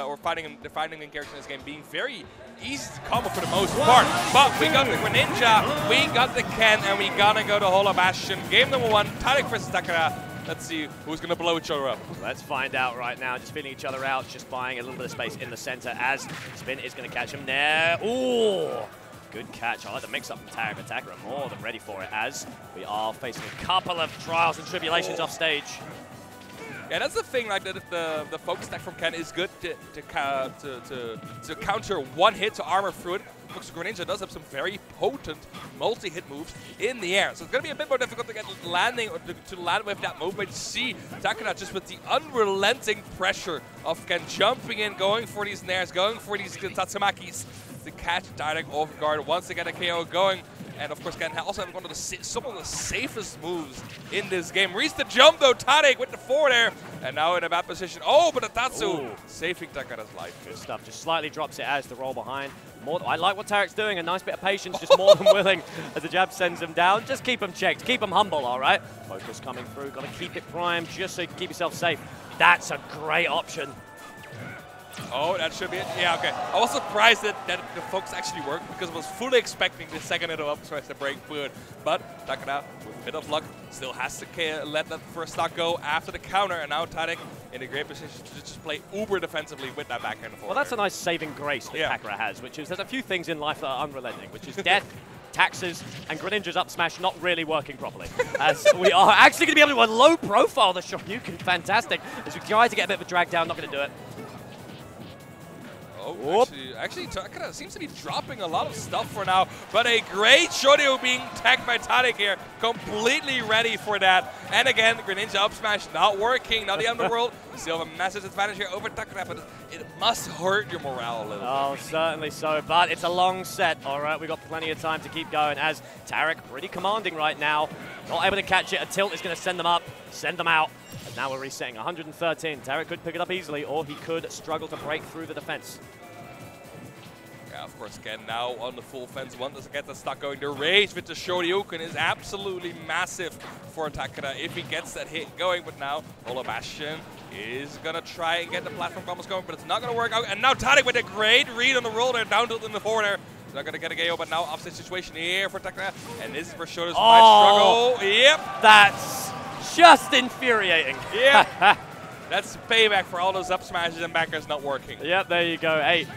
or the fighting main character in this game being very easy to combo for the most part. But we got the Greninja, we got the Ken, and we gonna go to Hollow Bastion. Game number 1, Tarik versus Takera. Let's see who's gonna blow each other up. Let's find out right now. Just feeling each other out, just buying a little bit of space in the center as Spin is gonna catch him there. Ooh! Good catch. I like the mix-up from Tarik, but Takera more than ready for it as we are facing a couple of trials and tribulations off stage. Yeah, that's the thing, like the focus attack from Ken is good to counter one hit to armor through it. Because Greninja does have some very potent multi-hit moves in the air. So it's going to be a bit more difficult to get landing or to land with that move. But you see Takera just with the unrelenting pressure of Ken jumping in, going for these nairs, going for these Tatsumakis to catch Tarik off guard once they get a KO going. And of course, Ken also having one of some of the safest moves in this game. Reached the jump though, Tarik with the forward air. And now in a bad position. Oh, but a Tatsu saving Takera's life. Good stuff. Just slightly drops it as the roll behind. I like what Tarik's doing. A nice bit of patience, just more than willing as the jab sends him down. Just keep him checked. Keep him humble, all right? Focus coming through. Got to keep it primed just so you can keep yourself safe. That's a great option. Oh, that should be it. Yeah, okay. I was surprised that the focus actually worked because I was fully expecting the second hit up tries to break through it. But Takera, with a bit of luck, still has to let that first stock go after the counter. And now Tarik in a great position to just play uber defensively with that backhand forward. Well, that's a nice saving grace that Takera has, which is there's a few things in life that are unrelenting, which is death, taxes, and Greninja's up smash not really working properly. As we are actually going to be able to low profile the Shoryuken. Fantastic. As we try to get a bit of a drag down, not going to do it. Oh, actually, Takera seems to be dropping a lot of stuff for now, but a great Shoryu being tagged by Tarik here, completely ready for that. And again, Greninja up smash not working, not the underworld. Still have a massive advantage here over Takera, but it must hurt your morale a little bit. Oh, certainly so, but it's a long set. All right, we've got plenty of time to keep going as Tarik pretty commanding right now. Not able to catch it. A tilt is going to send them up, send them out. And now we're resetting 113. Tarik could pick it up easily, or he could struggle to break through the defense. Yeah, of course, Ken now on the full fence. One doesn't get the stock going. The rage with the Shoryuken is absolutely massive for Takera if he gets that hit going. But now Hollow Bastion is going to try and get the platform combos going, but it's not going to work out. And now Tarik with a great read on the roll there, down tilt in the forward air. Not going to get a KO, but now offset situation here for Takera. And this is for Shoryuken's struggle. Yep. That's just infuriating. Yeah. That's payback for all those up smashes and backers not working. Yep, there you go. Hey,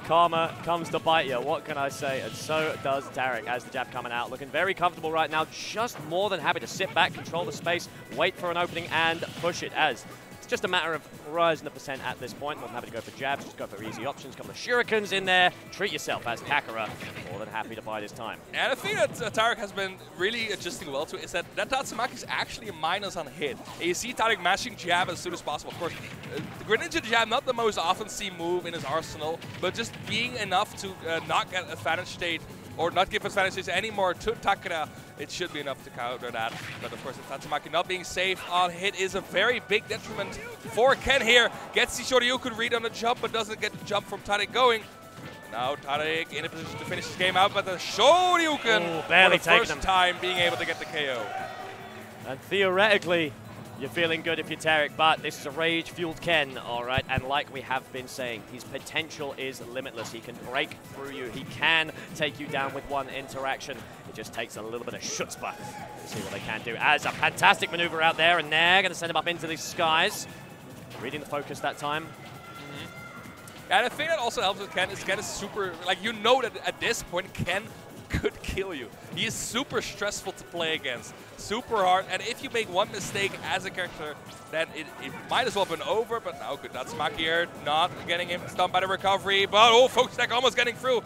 karma comes to bite you. What can I say? And so does Tarik as the jab coming out. Looking very comfortable right now. Just more than happy to sit back, control the space, wait for an opening, and push it as it's just a matter of rising the percent at this point. More than happy to go for jabs, just go for easy options. Couple of shurikens in there. Treat yourself as Takera. More than happy to buy this time. And the thing that Tarik has been really adjusting well to is that Tatsumaki is actually a minus on hit. And you see Tarik mashing jab as soon as possible. Of course, the Greninja jab, not the most often seen move in his arsenal, but just being enough to not get advantage state or not give advantages anymore to Takera, it should be enough to counter that. But of course, the Tatsumaki not being safe on hit is a very big detriment for Ken here. Gets the Shoryuken read on the jump, but doesn't get the jump from Tarik going. Now Tarik in a position to finish this game out, but the Shoryuken barely for the first time being able to get the KO. And theoretically, you're feeling good if you're Tarik, but this is a rage-fueled Ken, all right? And like we have been saying, his potential is limitless. He can break through you. He can take you down with one interaction. It just takes a little bit of chutzpah to see what they can do. As a fantastic maneuver out there, and they're going to send him up into the skies. Reading the focus that time. And the thing that also helps with Ken is super, like, you know that at this point, Ken could kill you. He is super stressful to play against, super hard, and if you make one mistake as a character, then it might as well have been over, but now good. That's Maki here, not getting him stunned by the recovery, but oh, focus deck almost getting through.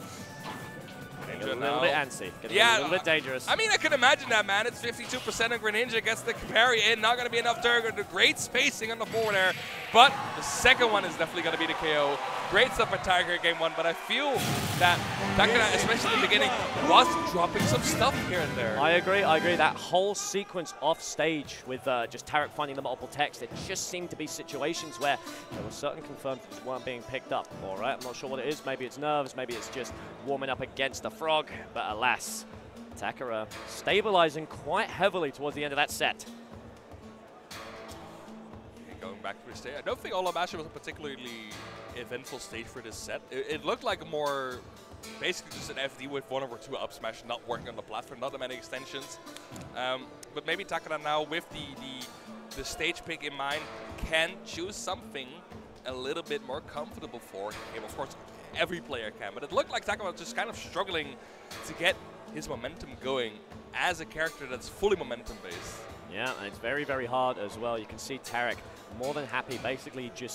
A little bit antsy, a little bit dangerous. I mean, I can imagine that, man. It's 52% of Greninja gets the parry in, not going to be enough target. The great spacing on the forward air, but the second one is definitely going to be the KO. Great stuff for Tiger in game one, but I feel that Takera, especially in the beginning, was dropping some stuff here and there. I agree. That whole sequence off stage with just Tarik finding the multiple text, it just seemed to be situations where there were certain confirmed things weren't being picked up. All right, I'm not sure what it is. Maybe it's nerves, maybe it's just warming up against the frog, but alas, Takera stabilizing quite heavily towards the end of that set. Going back to his stage, I don't think Hollow Bastion was particularly eventful stage for this set. It looked like a more, basically just an FD with 1 over 2 up smash, not working on the platform, not that many extensions. But maybe Takera now, with the stage pick in mind, can choose something a little bit more comfortable for him. Of course, every player can, but it looked like Takera was just kind of struggling to get his momentum going as a character that's fully momentum based. Yeah, and it's very, very hard as well. You can see Tarik more than happy. Basically, he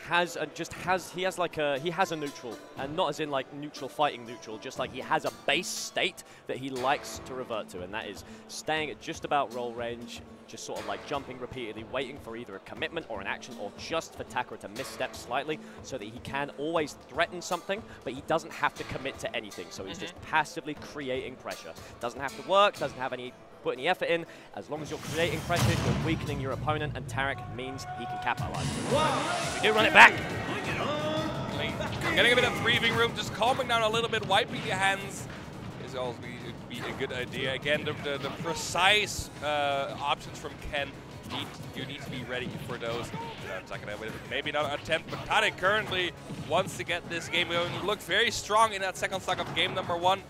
has a neutral, and not as in like neutral fighting neutral. Just like he has a base state that he likes to revert to, and that is staying at just about roll range, just sort of like jumping repeatedly, waiting for either a commitment or an action, or just for Takera to misstep slightly, so that he can always threaten something, but he doesn't have to commit to anything. So he's just passively creating pressure. Doesn't have to work. Doesn't have any. Put any effort in. As long as you're creating pressure, you're weakening your opponent, and Tarik means he can capitalize. We do run it back. Getting a bit of breathing room, just calming down a little bit, wiping your hands is always be a good idea. Again, the precise options from Ken, you need to be ready for those. Maybe not an attempt, but Tarik currently wants to get this game going. He looked very strong in that second stock of game number 1.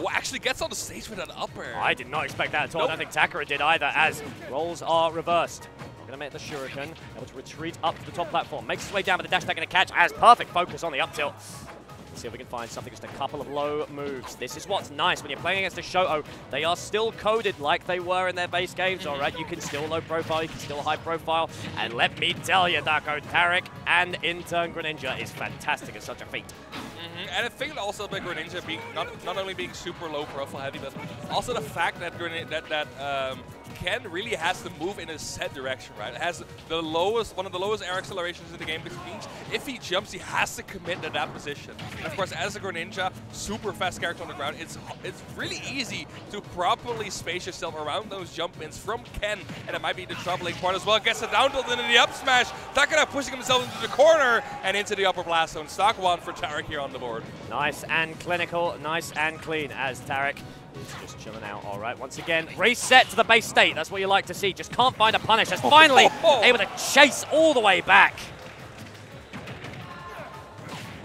Oh, actually gets on the stage with an upper. I did not expect that at all. Nope. I don't think Takera did either, as rolls are reversed. Going to make the shuriken, able to retreat up to the top platform. Makes his way down with the dash attack and a catch, as perfect focus on the up tilt. Let's see if we can find something, just a couple of low moves. This is what's nice when you're playing against a Shoto. They are still coded like they were in their base games, all right? You can still low profile, you can still high profile. And let me tell you, Darko, Tarik and in turn Greninja is fantastic at such a feat. And I think also about Greninja being not only being super low profile heavy, but also the fact that Ken really has to move in a set direction, right? It has one of the lowest air accelerations in the game, which means if he jumps, he has to commit to that position. And of course, as a Greninja, super fast character on the ground, it's really easy to properly space yourself around those jump ins from Ken, and it might be the troubling part as well. Gets a down tilt into the up smash. Takera pushing himself into the corner and into the upper blast zone. Stock 1 for Tarik here on the board. Nice and clinical, nice and clean, as Tarik is just chilling out. All right, once again, reset to the base state. That's what you like to see. Just can't find a punish. That's finally able to chase all the way back.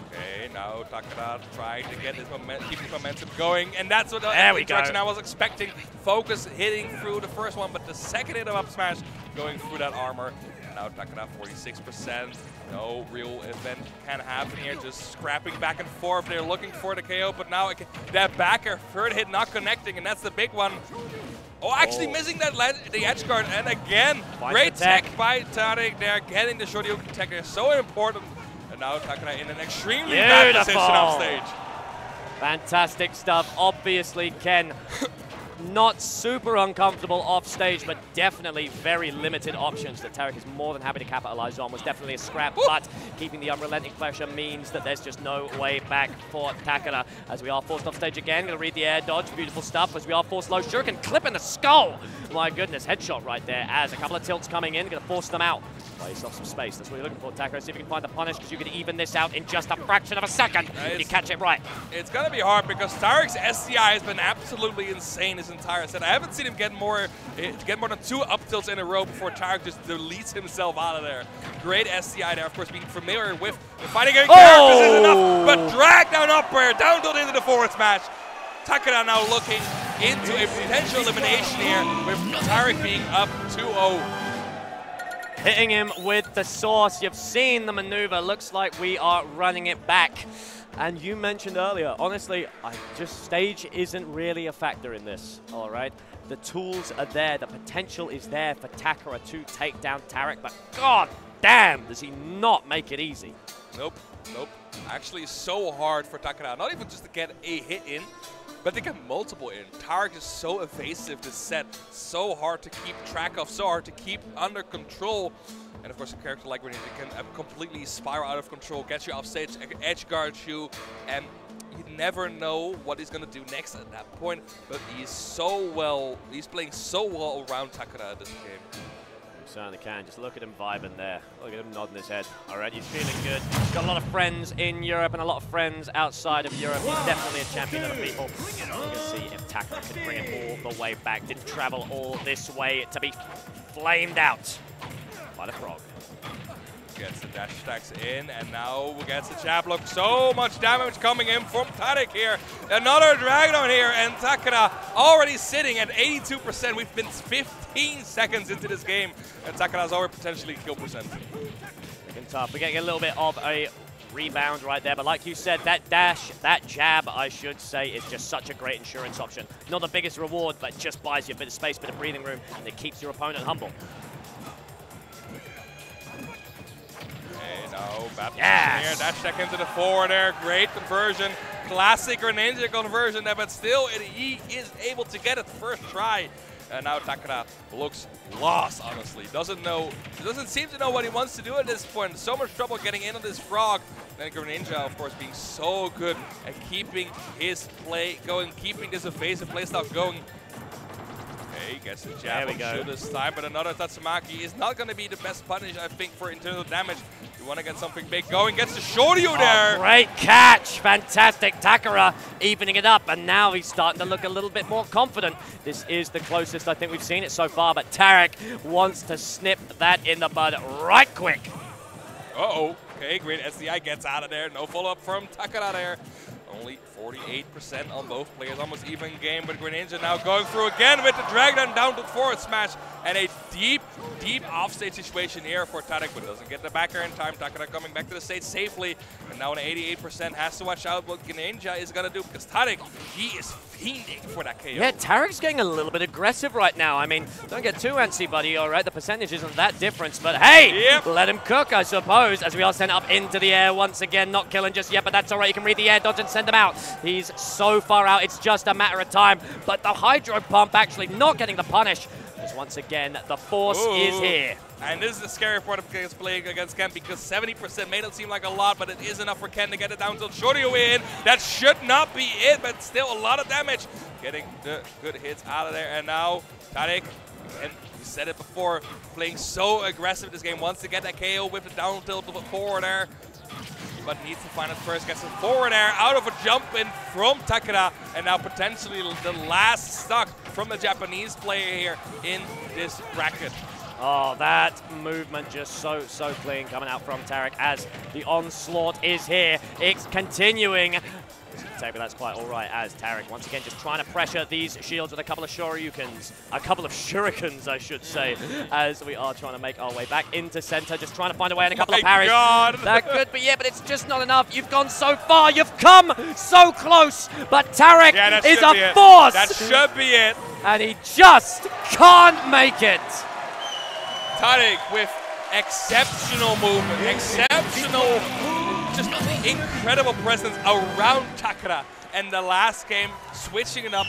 Okay, now Takera trying to get his keep his momentum going, and that's what the direction I was expecting. Focus hitting through the first one, but the second hit of up smash going through that armor. Now Takera 46%. No real event can happen here. Just scrapping back and forth. They're looking for the KO, but now that backer third hit not connecting, and that's the big one. Oh, actually missing the edge guard, and again, great tech by Tarik. They're getting the Shoryuken tech. They're so important. And now Takera in an extremely bad position off stage. Fantastic stuff. Obviously, Ken not super uncomfortable off stage, but definitely very limited options that Tarik is more than happy to capitalize on. Was definitely a scrap, but keeping the unrelenting pressure means that there's just no way back for Takera. As we are forced off stage again, gonna read the air dodge, beautiful stuff. As we are forced low shuriken, clip in the skull. My goodness, headshot right there. As a couple of tilts coming in, gonna force them out. Buy yourself some space. That's what you're looking for, Takera. See if you can find the punish, because you can even this out in just a fraction of a second if you catch it right. It's gonna be hard because Tarik's SCI has been absolutely insane his entire set. I haven't seen him get more than 2 up tilts in a row before Tarik just deletes himself out of there. Great SCI there, of course, being familiar with the fighting game characters is enough, but drag down up air, down tilt into the forward smash. Takera now looking into a potential elimination here with Tarik being up 2-0. Hitting him with the sauce. You've seen the maneuver. Looks like we are running it back. And you mentioned earlier, honestly, stage isn't really a factor in this, all right? The tools are there. The potential is there for Takera to take down Tarik, but god damn, does he not make it easy. Nope. Actually, so hard for Takera. Not even just to get a hit in, but to get multiple in. Tarik is so evasive this set, so hard to keep track of, so hard to keep under control. And of course, a character like Greninja can completely spiral out of control, get you off stage, edge guard you, and you never know what he's gonna do next at that point. But he's playing so well around Takera this game. You certainly can. Just look at him vibing there. Look at him nodding his head. All right, he's feeling good. He's got a lot of friends in Europe and a lot of friends outside of Europe. He's definitely a champion of the people. We're going to see if Takera can bring it all the way back. Didn't travel all this way to be flamed out by the frog. Gets the dash stacks in, and now gets the jab look. So much damage coming in from Tarik here. Another drag down here, and Takera already sitting at 82%. We've been 15 seconds into this game, and Takera's already potentially kill percent. Looking tough. We're getting a little bit of a rebound right there, but like you said, that dash, that jab, I should say, is just such a great insurance option. Not the biggest reward, but just buys you a bit of space, bit of breathing room, and it keeps your opponent humble. Bad position here. Dash check into the forward there. Great conversion. Classic Greninja conversion there, but still he is able to get it first try. And now Takera looks lost, honestly. Doesn't seem to know what he wants to do at this point. So much trouble getting in on this frog. Then Greninja, of course, being so good at keeping his play going, keeping this evasive playstyle going. Okay, gets the jab on this time, but another Tatsumaki is not going to be the best punish, I think, for internal damage. You want to get something big going, gets the Shoryu there. Great catch, fantastic. Takera evening it up, and now he's starting to look a little bit more confident. This is the closest I think we've seen it so far, but Tarik wants to snip that in the bud right quick. Uh-oh. Okay, great SDI gets out of there. No follow-up from Takera there. Only 48% on both players, almost even game, but Greninja now going through again with the drag down to forward smash, and a deep offstage situation here for Tarik, but doesn't get the back air in time. Takera coming back to the stage safely, and now an 88%. Has to watch out what Greninja is going to do, because Tarik, he is fiending for that KO. Yeah, Tarik's getting a little bit aggressive right now. I mean, don't get too antsy, buddy, all right? The percentage isn't that different, but hey, let him cook, I suppose, as we are sent up into the air once again. Not killing just yet, but that's all right. You can read the air dodge and send him out. He's so far out, it's just a matter of time. But the Hydro Pump actually not getting the punish, as once again, the force is here. And this is the scary part of playing against Ken, because 70% may not seem like a lot, but it is enough for Ken to get it down to Shoryu in. That should not be it, but still a lot of damage. Getting the good hits out of there, and now Tarik, and we said it before, playing so aggressive this game, wants to get that KO with the down tilt to the forward air, but needs to find it first. Gets it forward air out of a jump in from Takera, and now potentially the last stock from the Japanese player here in this bracket. Oh, that movement just so clean coming out from Tarik as the onslaught is here. It's continuing. But that's quite all right as Tarik once again just trying to pressure these shields with a couple of shurikens, I should say, as we are trying to make our way back into center, just trying to find a way in a couple of parries. That could be it, but it's just not enough. You've gone so far, you've come so close, but Tarik is a force. That should be it. And he just can't make it. Tarik with exceptional movement, exceptional, just incredible presence around Takera. And the last game, switching it up